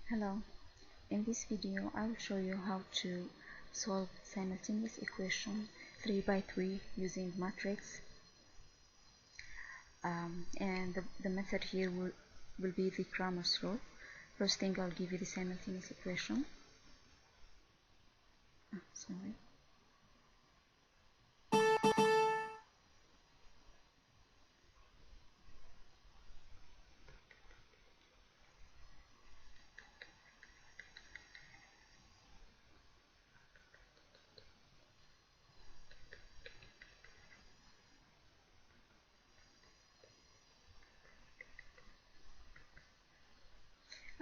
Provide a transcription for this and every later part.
Hello, in this video I will show you how to solve simultaneous equation 3 by 3 using matrix, and the method here will be the Cramer's rule. First thing, I'll give you the simultaneous equation. Sorry.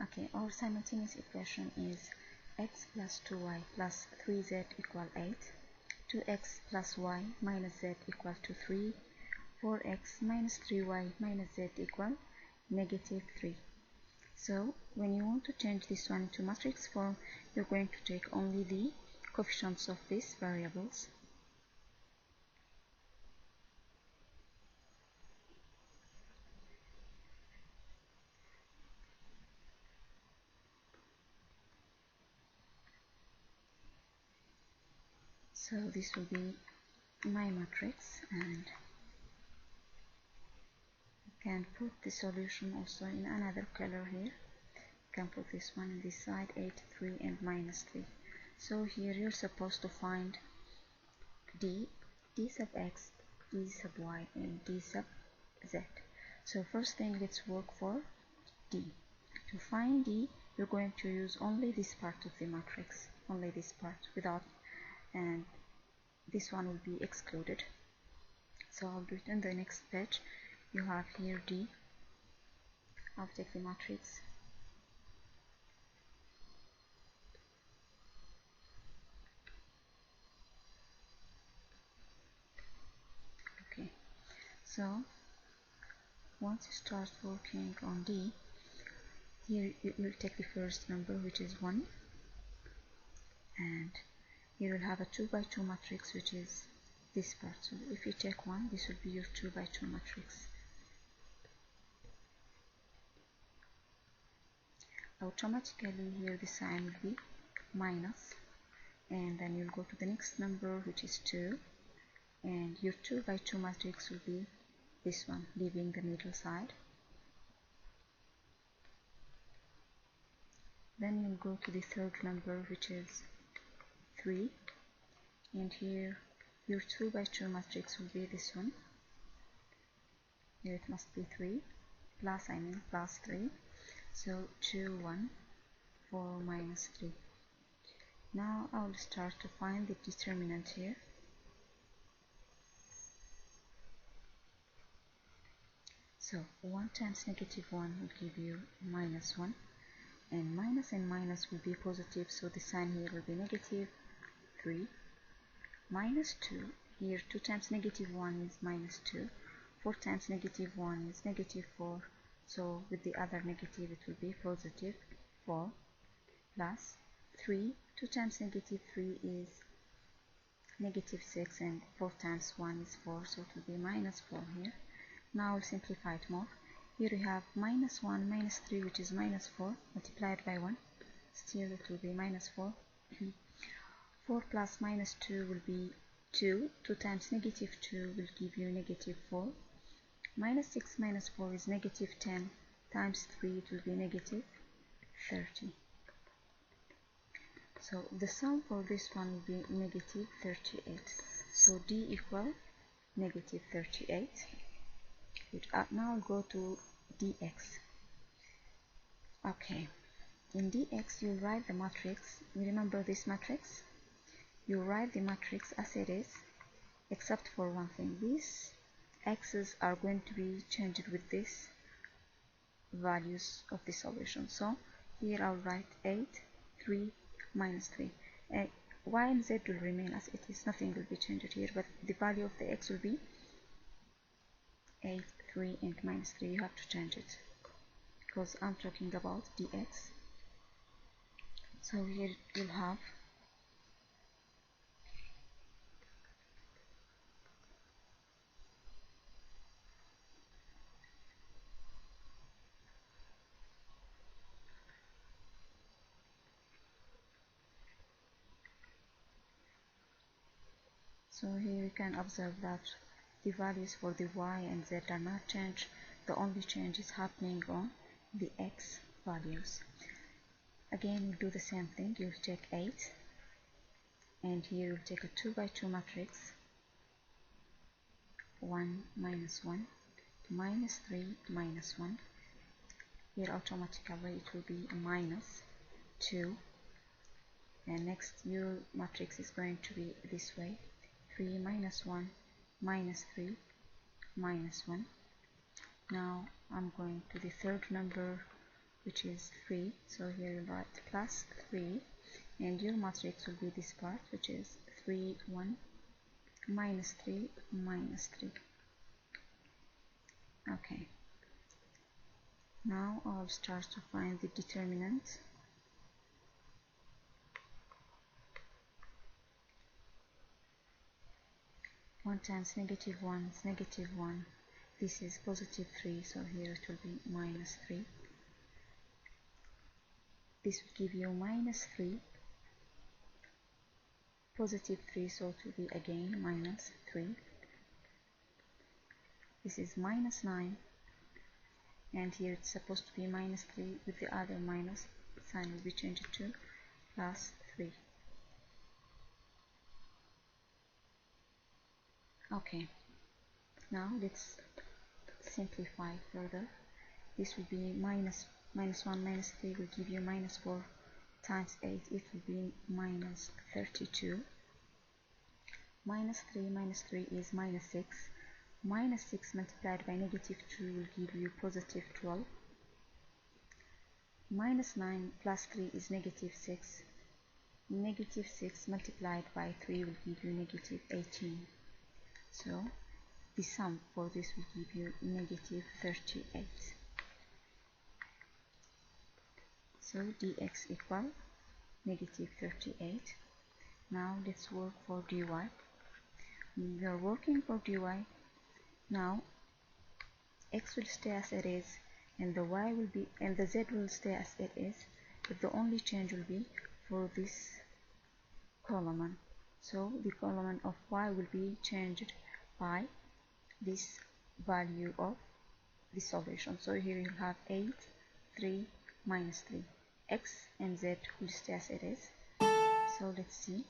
Okay, our simultaneous equation is x plus 2y plus 3z equal 8, 2x plus y minus z equal to 3, 4x minus 3y minus z equal negative 3. So when you want to change this one into matrix form, you're going to take only the coefficients of these variables. So this will be my matrix, and you can put the solution also in another color here. You can put this one on this side, 8, 3 and minus 3. So here you're supposed to find d sub x, d sub y and d sub z. So first thing, let's work for d. To find d, you're going to use only this part of the matrix, only this part, without, and this one will be excluded. So I'll do it in the next page. You have here d. I'll take the matrix. Okay, so once you start working on d, here you will take the first number, which is 1, and you will have a 2 by 2 matrix, which is this part. So if you take 1, this will be your 2 by 2 matrix. Automatically here the sign will be minus, and then you'll go to the next number, which is 2, and your 2 by 2 matrix will be this one, leaving the middle side. Then you'll go to the third number, which is 3, and here your 2 by 2 matrix will be this one. Here it must be 3 plus, plus 3. So 2, 1, 4, minus 3. Now I will start to find the determinant here. So 1 times negative 1 will give you minus 1, and minus will be positive, so the sign here will be negative 3. Minus 2, here 2 times negative 1 is minus 2, 4 times negative 1 is negative 4, so with the other negative it will be positive 4, plus 3, 2 times negative 3 is negative 6, and 4 times 1 is 4, so it will be minus 4 here. Now we'll simplify it more. Here we have minus 1 minus 3, which is minus 4, multiplied by 1, still it will be minus 4. 4 plus minus 2 will be 2. 2 times negative 2 will give you negative 4. Minus 6 minus 4 is negative 10, times 3 it will be negative 30. So the sum for this one will be negative 38. So d equal negative 38. Now I'll go to dx. Okay, in dx you write the matrix. You remember this matrix? You write the matrix as it is, except for one thing. These x's are going to be changed with these values of the solution. So here I'll write 8, 3, minus 3. Y and z will remain as it is. Nothing will be changed here, but the value of the x will be 8, 3, and minus 3. You have to change it because I'm talking about dx. So here you'll have So here you can observe that the values for the y and z are not changed. The only change is happening on the x values. Again, we'll do the same thing. You'll take 8, and here you'll take a 2 by 2 matrix. 1 minus 1 minus 3 minus 1. Here automatically it will be a minus 2, and next your matrix is going to be this way: 3 minus 1 minus 3 minus 1. Now I'm going to the third number, which is 3, so here you write plus 3, and your matrix will be this part, which is 3 1 minus 3 minus 3. Okay, now I'll start to find the determinant. One times negative 1 is negative 1. This is positive 3, so here it will be minus 3. This will give you minus 3, positive 3, so it will be again minus 3. This is minus 9, and here it's supposed to be minus 3, with the other minus sign will be changed to plus 3. Okay, now let's simplify further. This will be minus 1 minus 3 will give you minus 4 times 8. It will be minus 32. Minus 3 is minus 6. Minus 6 multiplied by negative 2 will give you positive 12. Minus 9 plus 3 is negative 6. Negative 6 multiplied by 3 will give you negative 18. So the sum for this will give you negative 38. So dx equal negative 38. Now let's work for dy. We are working for dy. Now x will stay as it is, and the y will be, and the z will stay as it is, but the only change will be for this column. So the column of y will be changed by this value of the solution. So here you have 8, 3, minus 3. X and z will stay as it is. So let's see.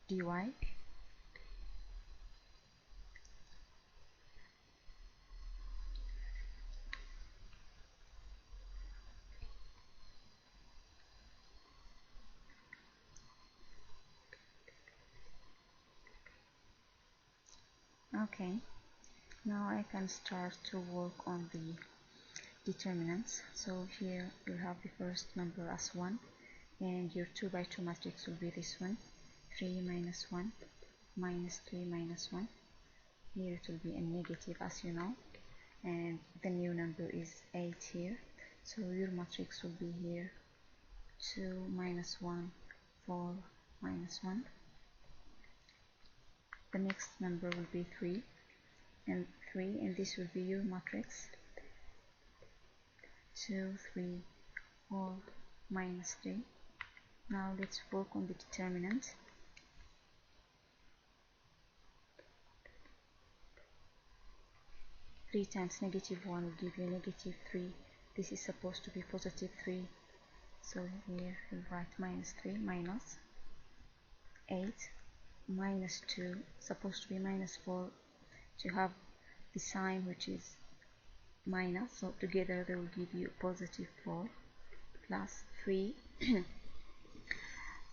dy Okay, now I can start to work on the determinants. So here you have the first number as 1, and your 2 by 2 matrix will be this one: 3 minus 1 minus 3 minus 1. Here it will be a negative, as you know, and the new number is 8 here, so your matrix will be here: 2 minus 1 4 minus 1. The next number will be 3, and this will be your matrix: 2 3 4 minus 3. Now let's work on the determinant. Three times negative 1 will give you negative 3. This is supposed to be positive 3, so here we'll write minus 3 minus 8 minus 2, supposed to be minus 4. So you have the sign which is minus, so together they will give you positive 4 plus 3.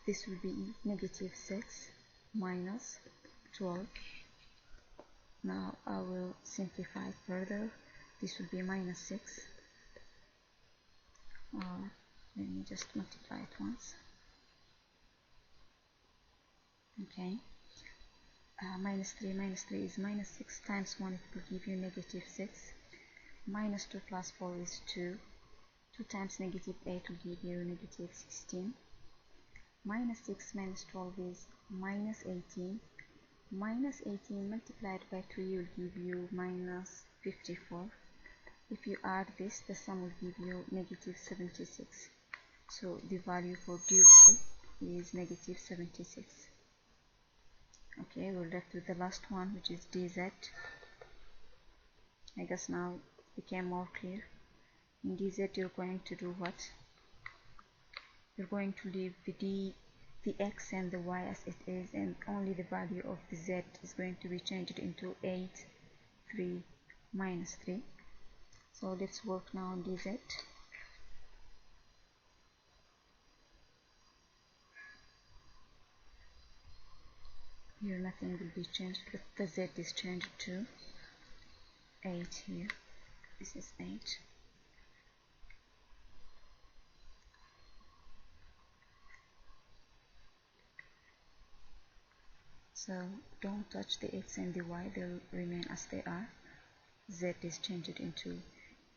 This will be negative 6 minus 12. Now I will simplify further. This will be minus 6. Let me just multiply it once. Okay. Minus 3 is minus 6 times 1. It will give you negative 6. Minus 2 plus 4 is 2. 2 times negative 8 will give you negative 16. Minus 6 minus 12 is minus 18. Minus 18 multiplied by 3 will give you minus 54. If you add this, the sum will give you negative 76. So the value for dy is negative 76. Okay, we're left with the last one, which is dz. I guess now it became more clear. In dz you're going to do what? You're going to leave the x and the y as it is, and only the value of the z is going to be changed into 8, 3, minus 3. So let's work now on dz. Here nothing will be changed, but the z is changed to 8 here. This is 8. So don't touch the x and the y, they'll remain as they are. Z is changed into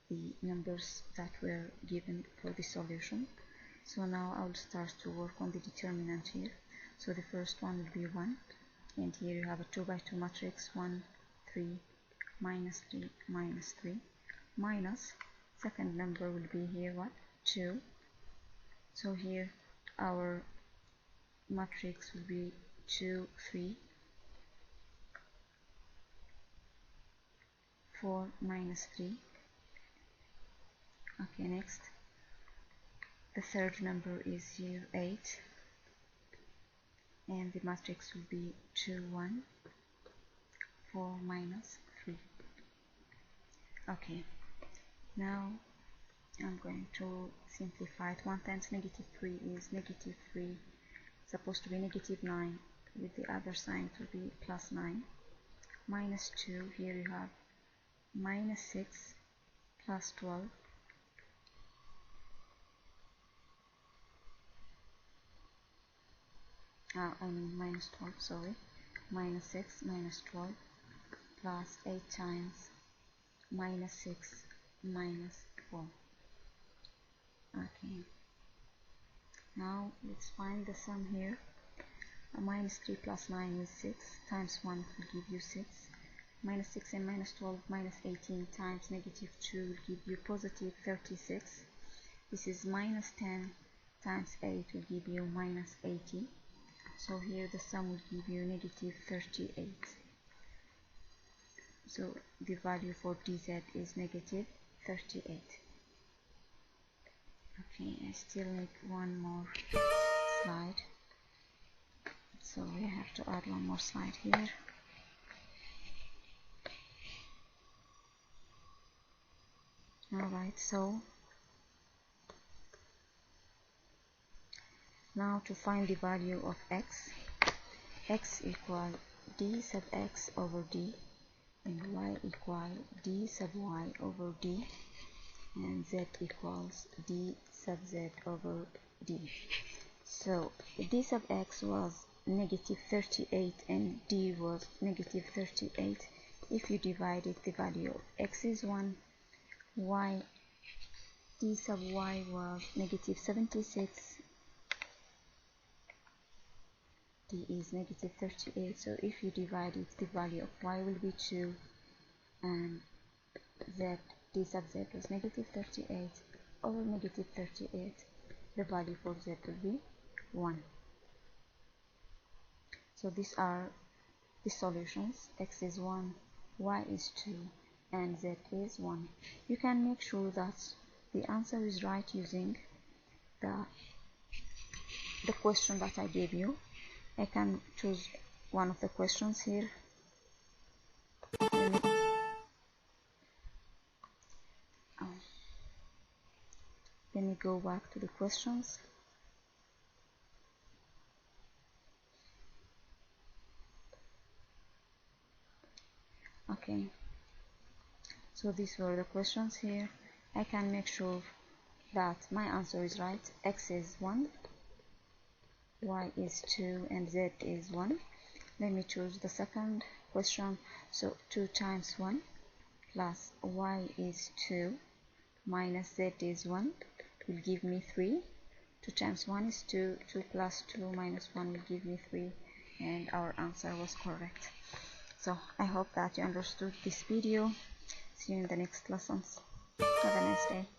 the numbers that were given for the solution. So now I'll start to work on the determinant here. So the first one will be 1, and here you have a 2 by 2 matrix, 1, 3, minus 3, minus 3, minus, second number will be here what? 2. So here our matrix will be 2, 3, 4, minus 3. Okay, next the third number is here 8, and the matrix will be 2, 1, 4, minus 3. Okay, now I'm going to simplify it. 1 times negative 3 is negative 3, supposed to be negative 9, with the other sign it will be plus 9, minus 2, here you have minus 6, plus 12, minus 12, sorry, minus 6, minus 12, plus 8 times minus 6, minus 4. Okay, now let's find the sum here. Minus 3 plus 9 is 6, times 1 will give you 6, minus 6 and minus 12, minus 18 times negative 2 will give you positive 36. This is minus 10 times 8 will give you minus 80. So here the sum will give you negative 38. So the value for dz is negative 38. Okay, I still need one more slide. So we have to add one more slide here. Alright, so now to find the value of x equal d sub x over d, and y equal d sub y over d, and z equals d sub z over d. So d sub x was negative 38 and d was negative 38. If you divided, the value of x is 1, y d sub y was negative 76, d is negative 38. So if you divide it, the value of y will be 2, and z d sub z was negative 38 over negative 38. The value for z will be 1. So these are the solutions. X is 1, y is 2, and z is 1. You can make sure that the answer is right using the question that I gave you. I can choose one of the questions here. Let me go back to the questions. Okay, so these were the questions here. I can make sure that my answer is right. X is 1, y is 2, and z is 1. Let me choose the second question. So 2 times 1 plus y is 2 minus z is 1 will give me 3. 2 times 1 is 2, 2 plus 2 minus 1 will give me 3, and our answer was correct. So I hope that you understood this video. See you in the next lessons. Have a nice day.